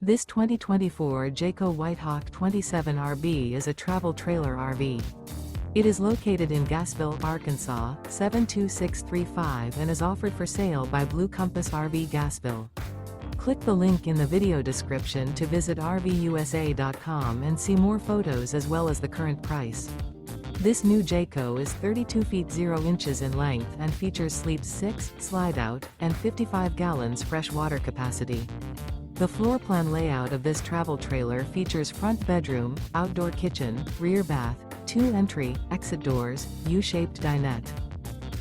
This 2024 Jayco White Hawk 27 RB is a travel trailer RV. It is located in Gassville, Arkansas, 72635 and is offered for sale by Blue Compass RV Gassville. Click the link in the video description to visit RVUSA.com and see more photos as well as the current price. This new Jayco is 32 feet 0 inches in length and features sleep 6, slide-out, and 55 gallons fresh water capacity. The floor plan layout of this travel trailer features front bedroom, outdoor kitchen, rear bath, 2 entry, exit doors, U-shaped dinette.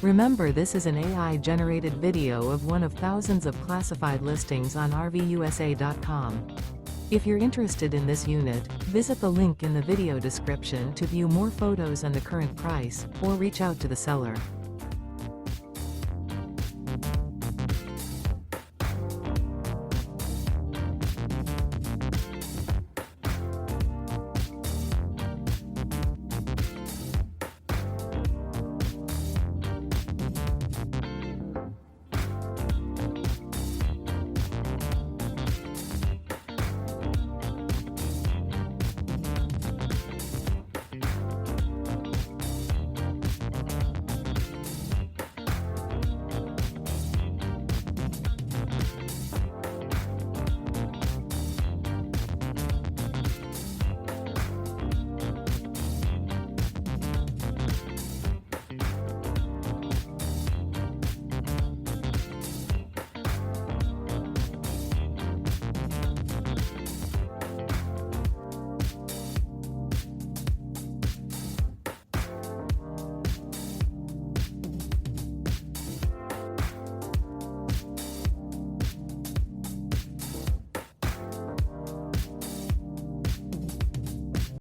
Remember, this is an AI-generated video of one of thousands of classified listings on RVUSA.com. If you're interested in this unit, visit the link in the video description to view more photos and the current price, or reach out to the seller.